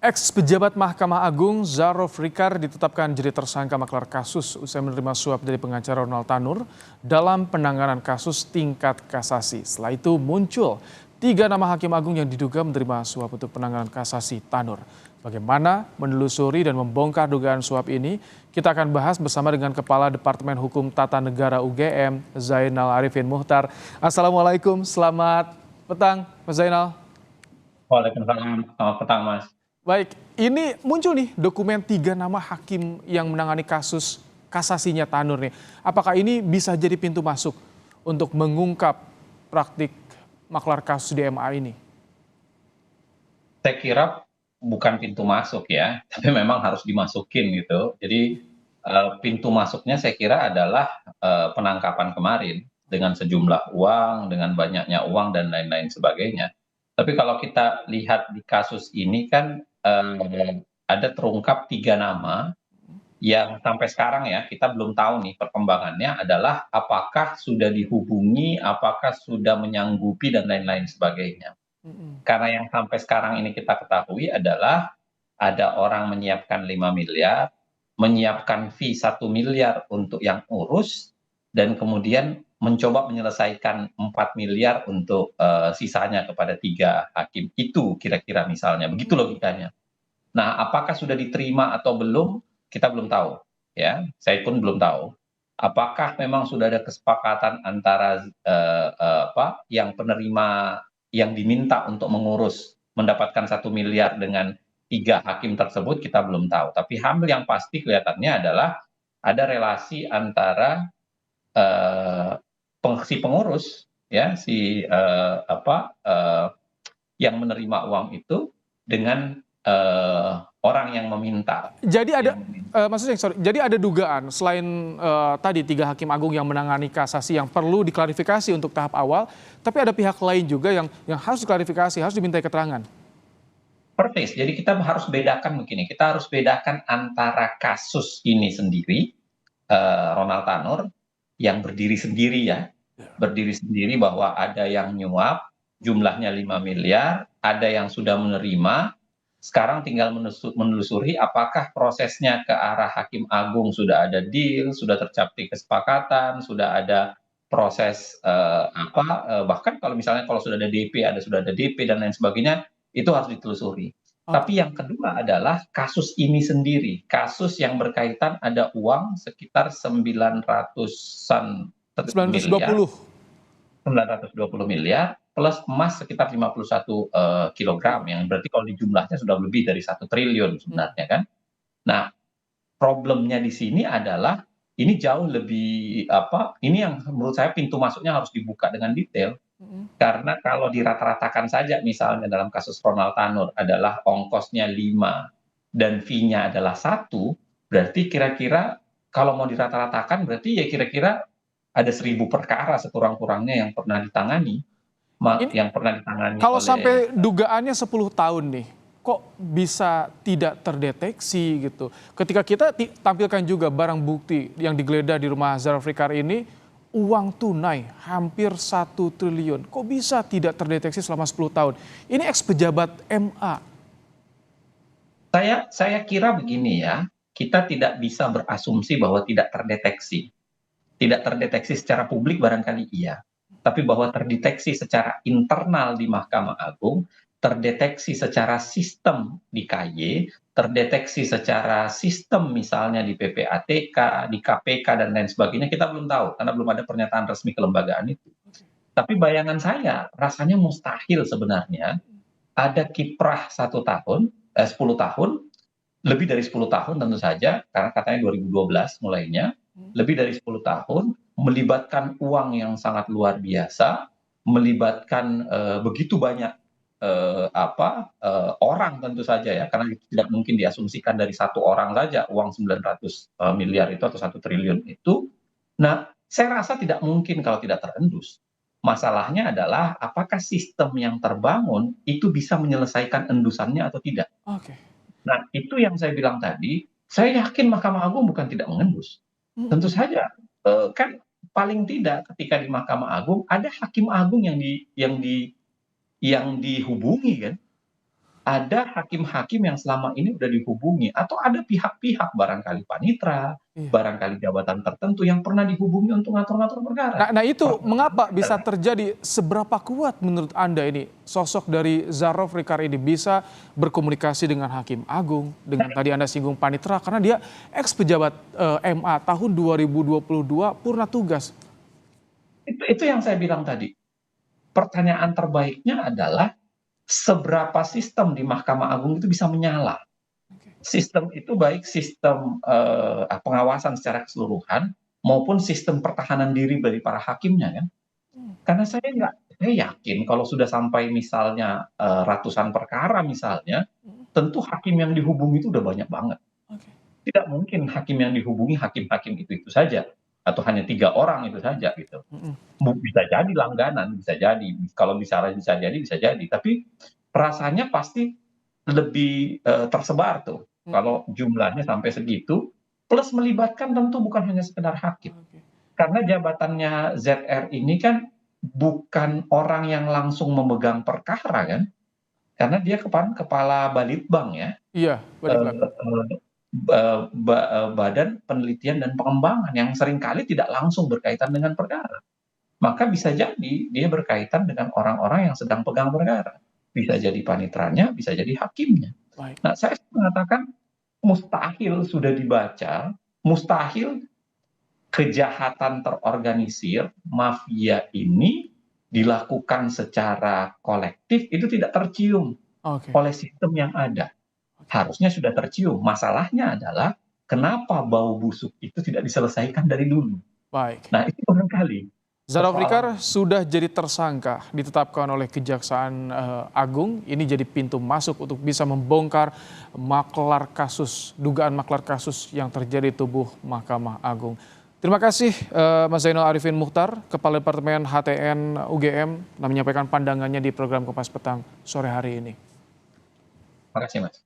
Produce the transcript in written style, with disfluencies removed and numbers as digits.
Ex-pejabat Mahkamah Agung Zarov Rikar ditetapkan jadi tersangka maklar kasus usai menerima suap dari pengacara Ronald Tanur dalam penanganan kasus tingkat kasasi. Setelah itu muncul 3 nama hakim agung yang diduga menerima suap untuk penanganan kasasi Tanur. Bagaimana menelusuri dan membongkar dugaan suap ini? Kita akan bahas bersama dengan Kepala Departemen Hukum Tata Negara UGM, Zainal Arifin Muhtar. Assalamualaikum, selamat petang Mas Zainal. Waalaikumsalam, selamat petang Mas. Baik, ini muncul nih dokumen 3 nama hakim yang menangani kasus kasasinya Tanur nih. Apakah ini bisa jadi pintu masuk untuk mengungkap praktik maklar kasus di MA ini? Saya kira bukan pintu masuk ya, tapi memang harus dimasukin gitu. Jadi pintu masuknya saya kira adalah penangkapan kemarin dengan sejumlah uang, dengan banyaknya uang dan lain-lain sebagainya. Tapi kalau kita lihat di kasus ini kan ada terungkap 3 nama yang sampai sekarang ya kita belum tahu nih perkembangannya adalah apakah sudah dihubungi, apakah sudah menyanggupi dan lain-lain sebagainya. Mm-mm. Karena yang sampai sekarang ini kita ketahui adalah ada orang menyiapkan 5 miliar, menyiapkan fee 1 miliar untuk yang urus, dan kemudian mencoba menyelesaikan 4 miliar untuk sisanya kepada 3 hakim. Itu kira-kira misalnya, begitu logikanya. Nah, apakah sudah diterima atau belum, kita belum tahu. Ya, saya pun belum tahu. Apakah memang sudah ada kesepakatan antara yang penerima yang diminta untuk mengurus mendapatkan 1 miliar dengan 3 hakim tersebut, kita belum tahu. Tapi hal yang pasti kelihatannya adalah ada relasi antara si pengurus, ya, yang menerima uang itu dengan orang yang meminta. Jadi ada, jadi ada dugaan selain tadi 3 hakim agung yang menangani kasasi yang perlu diklarifikasi untuk tahap awal, tapi ada pihak lain juga yang harus diklarifikasi, harus dimintai keterangan. Persis, jadi kita harus bedakan begini, kita harus bedakan antara kasus ini sendiri, Ronald Tanur, yang berdiri sendiri ya, berdiri sendiri bahwa ada yang nyuap, jumlahnya 5 miliar, ada yang sudah menerima, sekarang tinggal menelusuri apakah prosesnya ke arah Hakim Agung sudah ada deal, sudah tercapai kesepakatan, sudah ada proses bahkan kalau misalnya kalau sudah ada DP, sudah ada DP dan lain sebagainya, itu harus ditelusuri. Oke. Tapi yang kedua adalah kasus ini sendiri, kasus yang berkaitan ada uang sekitar 900-an miliar, 920. 920 miliar plus emas sekitar 51 kilogram, yang berarti kalau di jumlahnya sudah lebih dari 1 triliun sebenarnya kan. Nah, problemnya di sini adalah ini jauh lebih ini yang menurut saya pintu masuknya harus dibuka dengan detail. Karena kalau dirata-ratakan saja misalnya dalam kasus Ronald Tanur adalah ongkosnya 5 dan fee-nya adalah 1, berarti kira-kira kalau mau dirata-ratakan berarti ya kira-kira ada 1.000 perkara sekurang-kurangnya yang pernah ditangani, Ini yang pernah ditangani kalau oleh. sampai dugaannya 10 tahun nih, kok bisa tidak terdeteksi gitu? Ketika kita tampilkan juga barang bukti yang digeledah di rumah Zarov Rikar ini, uang tunai hampir 1 triliun. Kok bisa tidak terdeteksi selama 10 tahun? Ini ex-pejabat MA. Saya kira begini ya, kita tidak bisa berasumsi bahwa tidak terdeteksi. Tidak terdeteksi secara publik barangkali iya, tapi bahwa terdeteksi secara internal di Mahkamah Agung, terdeteksi secara sistem di KY, terdeteksi secara sistem misalnya di PPATK, di KPK dan lain sebagainya, kita belum tahu karena belum ada pernyataan resmi kelembagaan itu. Tapi bayangan saya rasanya mustahil sebenarnya ada kiprah 1 tahun, 10 tahun, lebih dari 10 tahun tentu saja, karena katanya 2012 mulainya, lebih dari 10 tahun, melibatkan uang yang sangat luar biasa, melibatkan begitu banyak orang tentu saja ya, karena itu tidak mungkin diasumsikan dari 1 orang saja uang 900 miliar itu atau 1 triliun itu. Nah, saya rasa tidak mungkin kalau tidak terendus. Masalahnya adalah apakah sistem yang terbangun itu bisa menyelesaikan endusannya atau tidak. Oke. Nah, itu yang saya bilang tadi, saya yakin Mahkamah Agung bukan tidak mengendus. Tentu saja, kan paling tidak ketika di Mahkamah Agung ada Hakim Agung yang dihubungi kan. ada hakim-hakim yang selama ini udah dihubungi atau ada pihak-pihak barangkali panitra, Iya. barangkali jabatan tertentu yang pernah dihubungi untuk ngatur-ngatur perkara. Nah itu mengapa Pertanyaannya bisa adalah, terjadi? Seberapa kuat menurut Anda ini sosok dari Zarov Rikar ini bisa berkomunikasi dengan Hakim Agung, dengan tadi Anda singgung panitra, karena dia ex pejabat MA tahun 2022 purna tugas. itu yang saya bilang tadi. Pertanyaan terbaiknya adalah seberapa sistem di Mahkamah Agung itu bisa menyala. Sistem itu baik sistem pengawasan secara keseluruhan maupun sistem pertahanan diri dari para hakimnya kan. Karena saya yakin kalau sudah sampai misalnya ratusan perkara misalnya, tentu hakim yang dihubungi itu udah banyak banget. Oke. Tidak mungkin hakim yang dihubungi hakim-hakim itu saja atau hanya 3 orang itu saja gitu. Bisa jadi langganan, bisa jadi. Kalau bisa jadi. Tapi rasanya pasti lebih tersebar tuh. Kalau jumlahnya sampai segitu, plus melibatkan tentu bukan hanya sekedar hakim. Karena jabatannya ZR ini kan bukan orang yang langsung memegang perkara kan, karena dia kepala Balitbang ya, Iya, eh, Balitbang. Badan Penelitian dan Pengembangan yang seringkali tidak langsung berkaitan dengan perkara. Maka bisa jadi dia berkaitan dengan orang-orang yang sedang pegang perkara. Bisa jadi panitranya, bisa jadi hakimnya. Baik. Nah, saya mengatakan mustahil sudah dibaca, mustahil kejahatan terorganisir, mafia ini dilakukan secara kolektif itu tidak tercium Oke. oleh sistem yang ada. Harusnya sudah tercium. Masalahnya adalah kenapa bau busuk itu tidak diselesaikan dari dulu. Baik. Nah, itu barangkali Zarov persoalan. Rikar sudah jadi tersangka, ditetapkan oleh Kejaksaan Agung. Ini jadi pintu masuk untuk bisa membongkar maklar kasus, dugaan maklar kasus yang terjadi di tubuh Mahkamah Agung. Terima kasih Mas Zainal Arifin Muchtar, Kepala Departemen HTN UGM, menyampaikan pandangannya di program Kompas Petang sore hari ini. Terima kasih, Mas.